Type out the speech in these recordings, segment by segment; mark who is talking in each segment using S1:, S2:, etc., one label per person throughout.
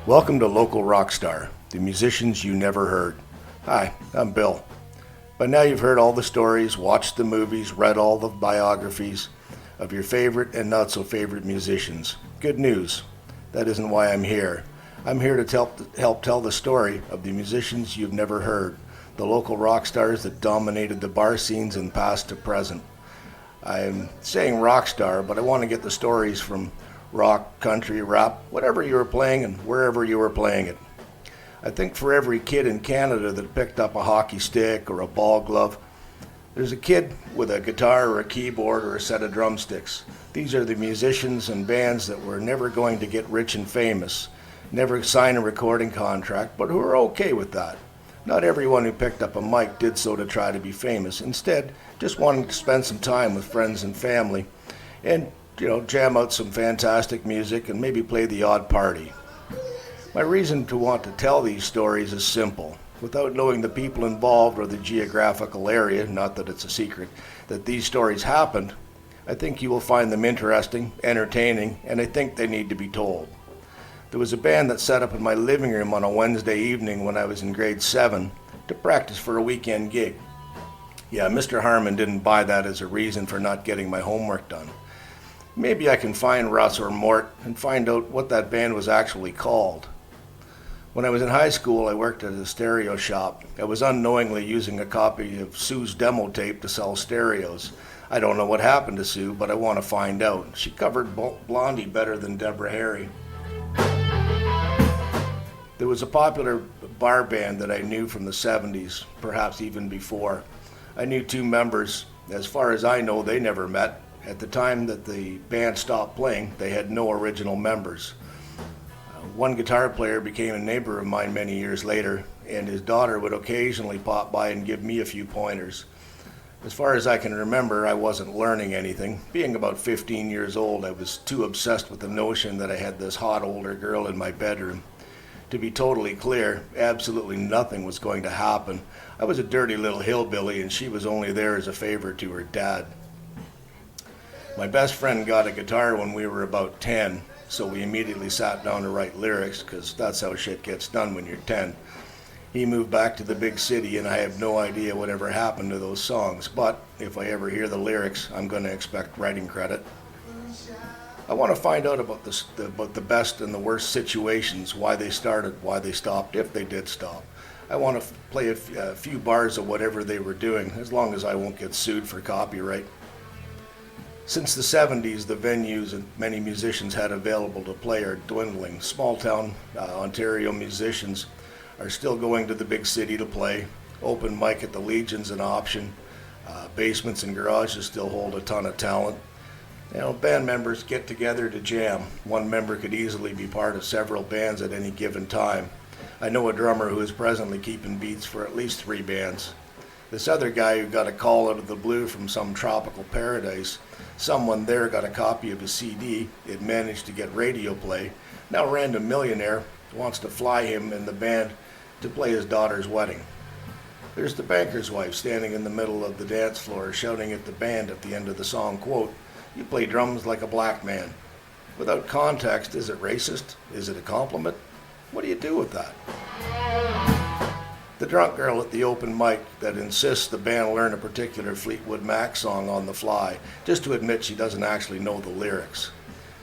S1: Welcome to Local Rockstar, the musicians you never heard. Hi, I'm Bill. By now you've heard all the stories, watched the movies, read all the biographies of your favorite and not so favorite musicians. Good news, that isn't why I'm here. I'm here to help tell the story of the musicians you've never heard, the local rock stars that dominated the bar scenes in past to present. I'm saying rock star, but I want to get the stories from rock, country, rap, whatever you were playing and wherever you were playing it. I think for every kid in Canada that picked up a hockey stick or a ball glove, there's a kid with a guitar or a keyboard or a set of drumsticks. These are the musicians and bands that were never going to get rich and famous, never sign a recording contract, but who are okay with that. Not everyone who picked up a mic did so to try to be famous. Instead, just wanted to spend some time with friends and family and jam out some fantastic music and maybe play the odd party. My reason to want to tell these stories is simple. Without knowing the people involved or the geographical area, not that it's a secret, that these stories happened, I think you will find them interesting, entertaining, and I think they need to be told. There was a band that set up in my living room on a Wednesday evening when I was in grade 7 to practice for a weekend gig. Yeah, Mr. Harmon didn't buy that as a reason for not getting my homework done. Maybe I can find Russ or Mort and find out what that band was actually called. When I was in high school, I worked at a stereo shop. I was unknowingly using a copy of Sue's demo tape to sell stereos. I don't know what happened to Sue, but I want to find out. She covered Blondie better than Deborah Harry. There was a popular bar band that I knew from the 70s, perhaps even before. I knew two members. As far as I know, they never met. At the time that the band stopped playing, they had no original members. One guitar player became a neighbor of mine many years later, and his daughter would occasionally pop by and give me a few pointers. As far as I can remember, I wasn't learning anything. Being about 15 years old, I was too obsessed with the notion that I had this hot older girl in my bedroom. To be totally clear, absolutely nothing was going to happen. I was a dirty little hillbilly, and she was only there as a favor to her dad. My best friend got a guitar when we were about 10, so we immediately sat down to write lyrics, because that's how shit gets done when you're 10. He moved back to the big city, and I have no idea whatever happened to those songs, but if I ever hear the lyrics, I'm going to expect writing credit. I want to find out about the best and the worst situations, why they started, why they stopped, if they did stop. I want to play a few bars of whatever they were doing, as long as I won't get sued for copyright. Since the 70s, the venues and many musicians had available to play are dwindling. Small-town Ontario musicians are still going to the big city to play. Open mic at the Legion's an option. Basements and garages still hold a ton of talent. Band members get together to jam. One member could easily be part of several bands at any given time. I know a drummer who is presently keeping beats for at least 3 bands. This other guy who got a call out of the blue from some tropical paradise, someone there got a copy of his CD, it managed to get radio play. Now random millionaire wants to fly him and the band to play his daughter's wedding. There's the banker's wife standing in the middle of the dance floor shouting at the band at the end of the song, quote, "You play drums like a black man." Without context, is it racist? Is it a compliment? What do you do with that? The drunk girl at the open mic that insists the band learn a particular Fleetwood Mac song on the fly, just to admit she doesn't actually know the lyrics.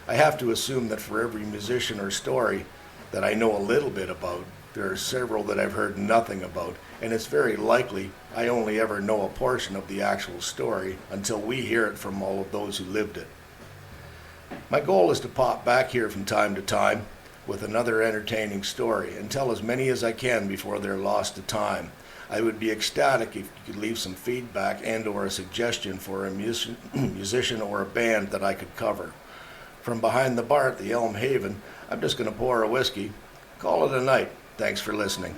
S1: I have to assume that for every musician or story that I know a little bit about, there are several that I've heard nothing about, and it's very likely I only ever know a portion of the actual story until we hear it from all of those who lived it. My goal is to pop back here from time to time with another entertaining story and tell as many as I can before they're lost to time. I would be ecstatic if you could leave some feedback and or a suggestion for a musician or a band that I could cover. From behind the bar at the Elm Haven, I'm just going to pour a whiskey, call it a night. Thanks for listening.